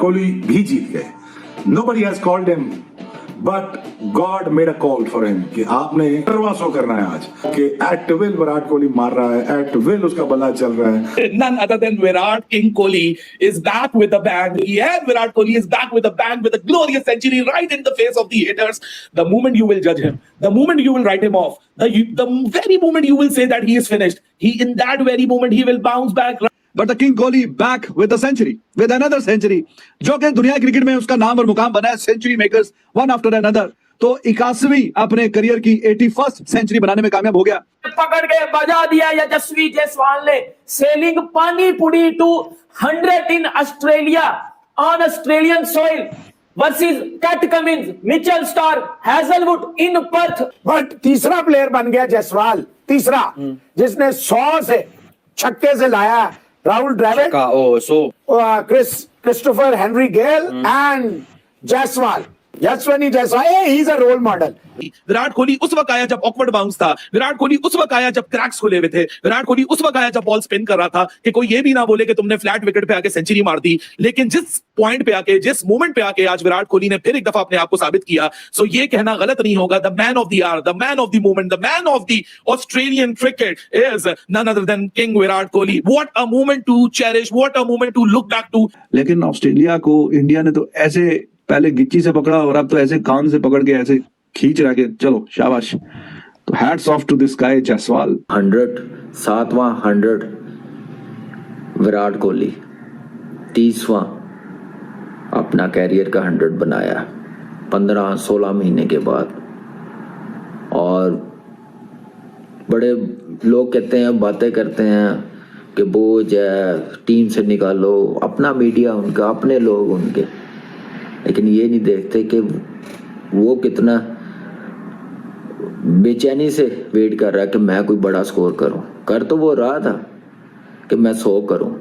कोहली भी जीत गए. Nobody has called him, but God made a call for him कि आपने 18वां शो करना है आज कि at will विराट कोहली मार रहा है, at will उसका बल्ला चल रहा है. None other than Virat King Kohli is back with a bang. Yeah, Virat Kohli is back with a bang with a glorious century right in the face of the haters. The moment you will judge him, the moment you will write him off, the very moment you will say that he is finished, in that very moment he will bounce back. But the King Kohli back with a century, with another century, जो कि दुनिया cricket में उसका नाम और मुकाम बना है, century makers one after another. तो 81वीं अपने करियर की 81st सेंचुरी बनाने में कामयाब हो गया. पकड़ के बजा दिया यशस्वी जायसवाल ने. Selling pani puri to 100 in Australia on Australian soil versus Pat Cummins, Mitchell Starc, Hazlewood in Perth. But तीसरा प्लेयर बन गया जायसवाल, तीसरा जिसने 100 से छक्के से लाया. Rahul Dravid, Christopher Henry Gayle and Jaiswal, Yashasvi Jaiswal. He is a role model. Virat Kohli उस वक्त आया जब ऑकवर्ड बाउंस था. विराट कोहली उस वक्त आया जब क्रैक्स खुले हुए थे. विराट कोहली उस वक्त आया जब बॉल स्पिन कर रहा था कि कोई ये भी ना बोले कि तुमने फ्लैट विकेट पे आके सेंचुरी मार दी. लेकिन जिस पॉइंट पे आके, जिस मोमेंट पे आके आज विराट कोहली ने फिर एक दफा अपने आप को साबित किया, सो ये कहना गलत नहीं होगा, the man of the hour, the man of the moment, the man of the Australian cricket is none other than king Virat Kohli. What a moment to cherish, what a moment to look back to. लेकिन Australia को India ने तो ऐसे पहले गिच्ची से पकड़ा और अब तो ऐसे कान से पकड़ के ऐसे खींच रहा के चलो शाबाश. तो hats off to this guy Jaiswal. 7वां 100 विराट कोहली, 30वां अपना कैरियर का 100 बनाया 15-16 महीने के बाद. और बड़े लोग कहते हैं, बातें करते हैं कि बोझ है, टीम से निकालो. अपना मीडिया उनका, अपने लोग उनके, लेकिन ये नहीं देखते कि वो कितना बेचैनी से वेट कर रहा है कि मैं कोई बड़ा स्कोर करूं. कर तो वो रहा था कि मैं 100 करूं,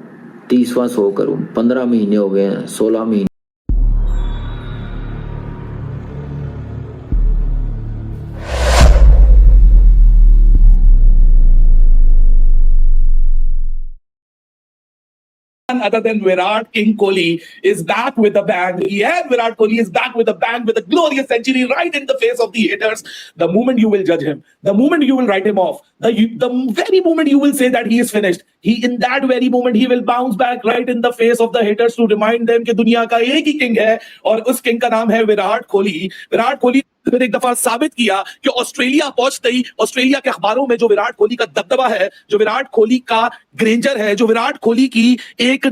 30वां 100 करूं. 15 महीने हो गए हैं, 16 महीने. Other than Virat King Kohli is back with a bang. Yeah, Virat Kohli is back with a bang with a glorious century right in the face of the haters. The moment you will judge him, the moment you will write him off, the very moment you will say that he is finished, in that very moment he will bounce back right in the face of the haters to remind them कि दुनिया का एक ही king है और उस king का नाम है विराट कोहली. विराट कोहली फिर एक दफा साबित किया कि ऑस्ट्रेलिया पहुंचते ही ऑस्ट्रेलिया के अखबारों में जो विराट कोहली का दबदबा है, जो विराट कोहली का ग्रेंजर है, जो विराट कोहली की एक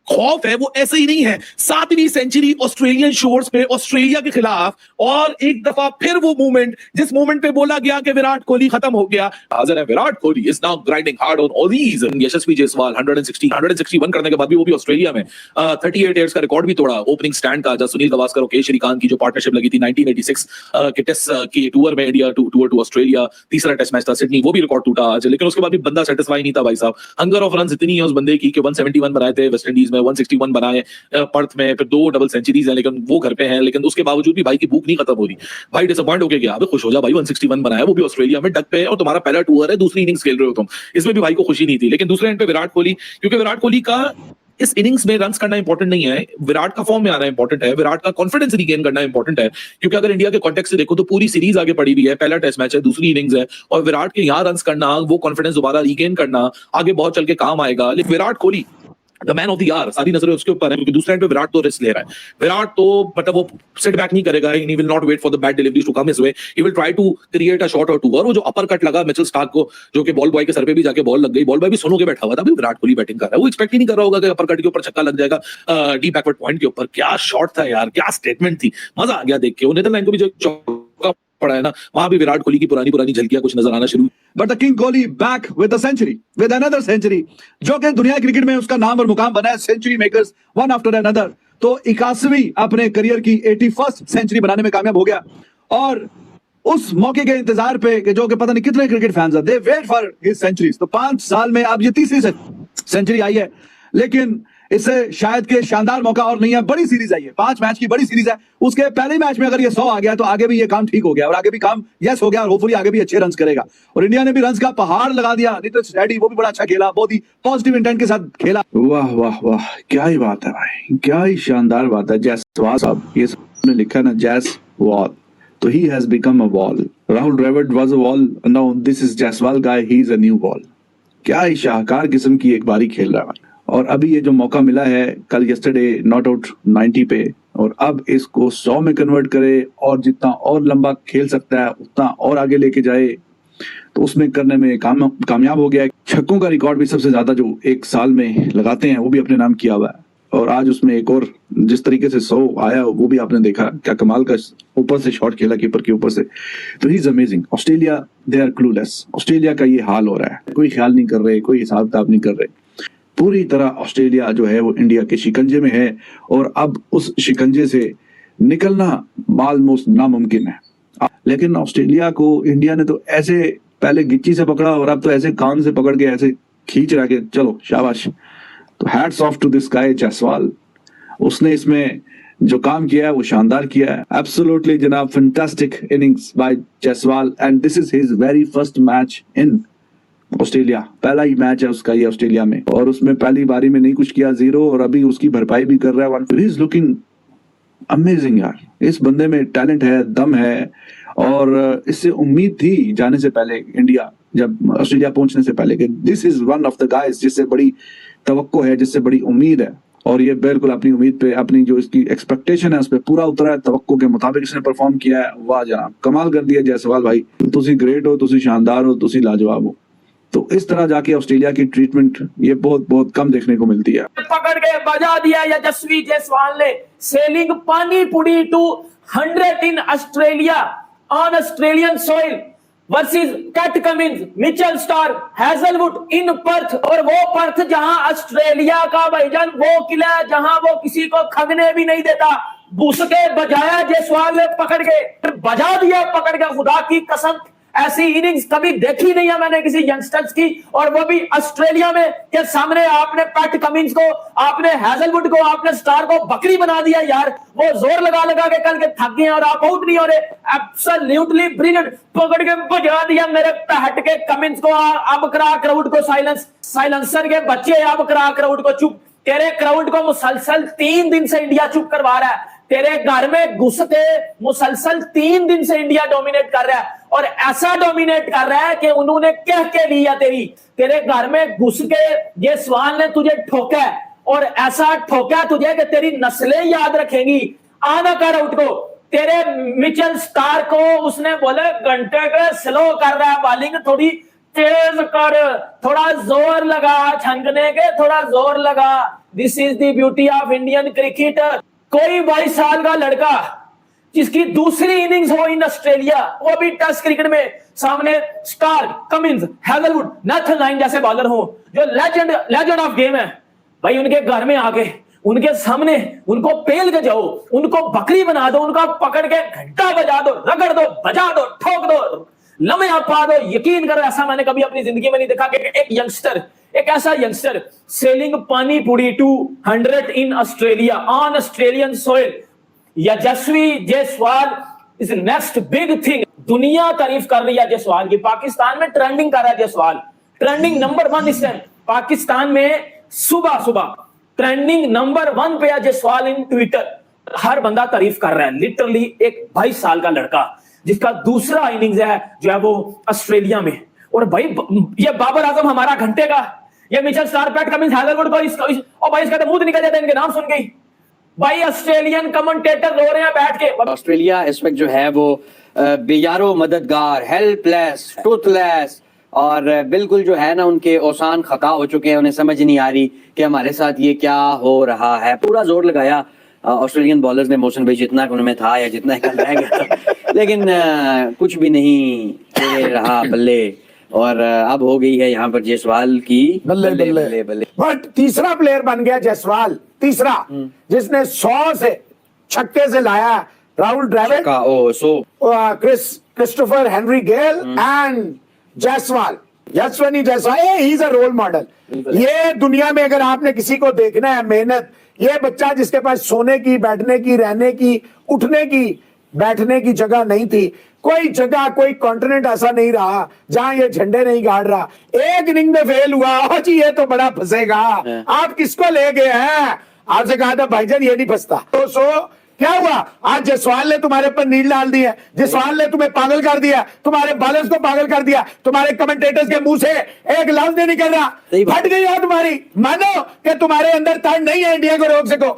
खौफ है, वो ऐसे ही नहीं है. 7वीं सेंचुरी ऑस्ट्रेलियन शोर्स पे ऑस्ट्रेलिया के खिलाफ, और एक दफा फिर वो मोमेंट जिस मोमेंट पे बोला गया कि विराट कोहली खत्म हो गया. हाजिर है Virat Kohli is now grinding hard on ollies. Yashasvi Jaiswal 161 करने के बाद भी, वो भी ऑस्ट्रेलिया में 38 इयर्स का रिकॉर्ड भी तोड़ा ओपनिंग स्टैंड का. जब सुनील गावस्कर और के श्रीकांत की जो पार्टनरशिप लगी थी 1986 के टेस्ट की टूर में, इंडिया टूर टू ऑस्ट्रेलिया, तीसरा टेस्ट मैच था सिडनी, वो भी रिकॉर्ड टूटा आज. लेकिन उसके बाद भी बंदा सेटिस्फाई नहीं था भाई साहब. हंगर ऑफ रन इतनी है उस बंदे की कि 171 बनाए थे वेस्ट इंडीज में, 161 बनाए पर्थ में, फिर 2 डबल सेंचुरीज हैं, लेकिन वो घर पे हैं. लेकिन उसके बावजूद भी भाई की भूख नहीं खत्म हो रही. भाई डिसअपॉइंट होके गया. अबे खुश हो जा भाई, 161 बनाया, वो भी ऑस्ट्रेलिया में डक पे है और तुम्हारा पहला टूर है, दूसरी इनिंग्स खेल रहे हो तुम. इसमें भी भाई को खुशी नहीं थी. लेकिन दूसरे एंड पे विराट कोहली, क्योंकि विराट कोहली का इस इनिंग्स में रन्स करना इंपॉर्टेंट नहीं है, विराट का फॉर्म में आना इंपॉर्टेंट है, विराट का कॉन्फिडेंस रिगेन करना इंपॉर्टेंट है. क्योंकि अगर इंडिया के कॉन्टेक्स्ट से देखो तो पूरी सीरीज आगे पड़ी हुई है, पहला टेस्ट मैच है, दूसरी इनिंग्स है, और विराट के यहाँ रन्स करना, वो कॉन्फिडेंस दोबारा रिगेन करना आगे बहुत चल के काम आएगा. लेकिन Virat Kohli the man of the hour, सारी नजरें उसके ऊपर है, क्योंकि दूसरे एंड पे विराट तो रिस्क ले रहा है. विराट तो मतलब वो सेट बैक नहीं करेगा, he will not wait for the bad deliveries to come his way, he will try to create a shot और टू. और वो जो अपर कट लगा मिचेल स्टार्क को, जो कि बॉल बॉय के सर पे भी जाके बॉल लग गई, बॉल बॉय भी सुनो के बैठा हुआ था, अभी विराट कोहली बैटिंग कर रहा है, वो एक्सपेक्ट ही नहीं कर रहा होगा कि अपर कट के ऊपर छक्का लग जाएगा डीप बैकवर्ड पॉइंट के ऊपर. क्या शॉट था यार, क्या स्टेटमेंट थी, मजा आ गया देख के. वो नीदरलैंड को भी जो चौका पड़ा है ना, वहां भी विराट कोहली की पुरानी झलकियां कुछ नजर आना शुरू. But the king Kohli back with a century, with another century, जो कि दुनिया क्रिकेट में उसका नाम और मुकाम बना है, century makers one after another. तो 81वीं अपने करियर की 81st सेंचुरी बनाने में कामयाब हो गया. और उस मौके के इंतजार पे कि जो कि पता नहीं कितने क्रिकेट फैंस हैं, दे वेट फॉर हिज सेंचुरीज. तो 5 साल में अब ये तीसरी सेंचुरी आई है. लेकिन इससे शायद के शानदार मौका और नहीं है। बड़ी सीरीज है ये, 5 मैच की बड़ी सीरीज है। उसके पहले मैच में अगर ये 100 आ गया तो आगे भी ये काम ठीक हो गया, और आगे भी काम यस हो गया, और होपफुली आगे भी अच्छे रन करेगा। और इंडिया ने भी रन का पहाड़ लगा दिया। नीतीश रेड्डी वो भी बड़ा अच्छा खेला, बहुत ही पॉजिटिव इंटेंट के साथ खेला। वाह वाह वाह, क्या ही बात है भाई, क्या ही शानदार बात है। जायसवाल साहब, ये सबने लिखा ना जायसवाल, तो he has become a wall. Rahul Dravid was a wall. Now this is Jaiswal guy. He is a new wall. क्या ही शाहकार किस्म की एक बारी खेल रहा है। और अभी ये जो मौका मिला है कल यस्टरडे नॉट आउट 90 पे, और अब इसको 100 में कन्वर्ट करे, और जितना और लंबा खेल सकता है उतना और आगे लेके जाए, तो उसमें करने में कामयाब हो गया है। छक्कों का रिकॉर्ड भी सबसे ज्यादा जो एक साल में लगाते हैं वो भी अपने नाम किया हुआ है। और आज उसमें एक और जिस तरीके से 100 आया वो भी आपने देखा, क्या कमाल का ऊपर से शॉट खेला कीपर के ऊपर से। तो he is amazing. Australia they are clueless. Australia का ये हाल हो रहा है, कोई ख्याल नहीं कर रहे, कोई हिसाब किताब नहीं कर रहे। पूरी तरह ऑस्ट्रेलिया जो है वो इंडिया के शिकंजे में है, और अब उस शिकंजे से निकलना ऑलमोस्ट नामुमकिन है। लेकिन ऑस्ट्रेलिया को इंडिया ने तो ऐसे पहले गिच्ची से पकड़ा, और अब तो ऐसे कान से पकड़ के ऐसे खींच रहा के चलो शाबाश। तो hats off to this guy Jaiswal. उसने इसमें जो काम किया है वो शानदार किया है। एब्सोल्युटली जनाब, fantastic innings bye Jaiswal, and this is his very first match in Australia. पहला ही मैच है उसका ये ऑस्ट्रेलिया में, और उसमें पहली बारी में नहीं कुछ किया, 0, और अभी उसकी भरपाई भी कर रहा है 1। ही इज लुकिंग अमेजिंग यार। इस बंदे में टैलेंट है, दम है, और इससे उम्मीद थी जाने से पहले इंडिया, जब ऑस्ट्रेलिया पहुंचने से पहले, कि this is one of the guys जिससे बड़ी तवक्को है, जिससे बड़ी उम्मीद है। और ये बिल्कुल अपनी उम्मीद पे, अपनी जो इसकी एक्सपेक्टेशन है उस पर पूरा उतरा है, तवक्को के मुताबिक इसने परफॉर्म किया है। वाह जनाब, कमाल कर दिया जायसवाल भाई। तुसी ग्रेट हो, तुसी शानदार हो, तुसी लाजवाब हो। तो इस तरह जाके ऑस्ट्रेलिया की ट्रीटमेंट ये बहुत बहुत कम देखने को मिलती है। पकड़ के बजा दिया यशस्वी जायसवाल ने। Selling pani puri to 100 in Australia on Australian soil versus Pat Cummins, Mitchell Starc, Hazlewood in Perth. और वो पर्थ जहां ऑस्ट्रेलिया का भाईजान वो किला है जहां वो किसी को खगने भी नहीं देता। बुस के बजाया जायसवाल ने पकड़ के, बजा दिया पकड़ के। खुदा की कसम, ऐसी इनिंग्स कभी देखी नहीं है मैंने किसी यंगस्टर्स की, और वो भी ऑस्ट्रेलिया में के सामने। आपने पैट कमिंस को, आपने हैजलवुड को, आपने स्टार को बकरी बना दिया यार। वो जोर लगा लगा के कल के थक गए और आप आउट नहीं हो रहे। एब्सोल्युटली ब्रिलियंट, पकड़ के बजा दिया मेरे पैट के कमिंस को। अब करा क्राउड को साइलेंस, साइलेंसर के बच्चे, अब करा क्राउड को चुप। तेरे क्राउड को मुसलसल 3 दिन से इंडिया चुप करवा रहा है। तेरे घर में घुस के मुसलसल 3 दिन से इंडिया डोमिनेट कर रहा है, और ऐसा डोमिनेट कर रहा है कि उन्होंने कह के लिया तेरे घर में घुस के जायसवाल ने तुझे ठोका है, और ऐसा ठोका तुझे कि तेरी नस्लें याद रखेंगी। आना कर आउट को। तेरे मिचेल स्टार्क को उसने बोले घंटे के स्लो कर रहा है बॉलिंग, थोड़ी तेज कर, थोड़ा जोर लगा छंकने के, थोड़ा जोर लगा। This is the beauty of Indian cricket. कोई 22 साल का लड़का जिसकी दूसरी इनिंग्स हो इन ऑस्ट्रेलिया, वो भी टेस्ट क्रिकेट में, सामने Starc, Cummins, Hazlewood, Nathan Lyon जैसे बॉलर हो, जो लेजेंड ऑफ गेम है भाई, उनके घर में आके, उनके सामने उनको पेल के जाओ, उनको बकरी बना दो, उनका पकड़ के घंटा बजा दो, रगड़ दो, बजा दो, ठोक दो, लम्हे पा दो। यकीन करो, ऐसा मैंने कभी अपनी जिंदगी में नहीं देखा कि एक यंगस्टर, एक ऐसा youngster selling pani puri to 100 in Australia on Australian soil. Yashasvi Jaiswal is next big thing. दुनिया तारीफ कर रही है जायसवाल की। पाकिस्तान में ट्रेंडिंग कर रहा है जायसवाल, ट्रेंडिंग नंबर 1 इस टाइम पाकिस्तान में। सुबह सुबह ट्रेंडिंग नंबर 1 पे है जायसवाल इन ट्विटर। हर बंदा तारीफ कर रहा है। लिटरली एक 22 साल का लड़का जिसका दूसरा इनिंग्स है जो है वो ऑस्ट्रेलिया में। और भाई ये बाबर आजम हमारा घंटे का, ये Mitchell Starc, PAT Cummins, Hazlewood को और भाई इसका तो मुंह निकल जाता है इनके नाम सुन के। भाई ऑस्ट्रेलियन कमेंटेटर रो रहे हैं बैठ के। ऑस्ट्रेलिया इस वक्त जो है वो बेयारो मददगार, हेल्पलेस, टूथलेस, और बिल्कुल जो है ना उनके औसान खता हो चुके हैं। उन्हें समझ नहीं आ रही कि हमारे साथ ये क्या हो रहा है। पूरा जोर लगाया ऑस्ट्रेलियन बॉलर्स ने, मोशन भाई जितना उनमें था या जितना कल रह गया था, लेकिन कुछ भी नहीं रहा बल्ले। और अब हो गई है यहाँ पर जायसवाल की बल्ले बल्ले बल्ले। बट तीसरा प्लेयर बन गया जायसवाल, तीसरा जिसने 100 से छक्के से लाया। Rahul Dravid, Christopher Henry Gayle and Jaiswal. Yashasvi Jaiswal he is a role model. ये दुनिया में अगर आपने किसी को देखना है मेहनत, ये बच्चा जिसके पास सोने की, बैठने की, रहने की, उठने की, बैठने की जगह नहीं थी, कोई जगह, कोई कॉन्टिनेंट ऐसा नहीं रहा जहां ये झंडे नहीं गाड़ रहा, एक इनिंग में फेल हुआ, ओ जी ये तो बड़ा फंसेगा, आप किसको ले गए हैं? आपसे कहा था भाईजान ये नहीं फंसता। तो क्या हुआ? आज जायसवाल ने तुम्हारे ऊपर नील डाल दी है, जायसवाल ने तुम्हें पागल कर दिया, तुम्हारे बॉलर्स को पागल कर दिया, तुम्हारे कमेंटेटर्स के मुंह से एक लफ्ज नहीं निकल रहा, सही बात। फट गई हो तुम्हारी। मानो कि तुम्हारे अंदर तड़ नहीं है इंडिया को रोक सको।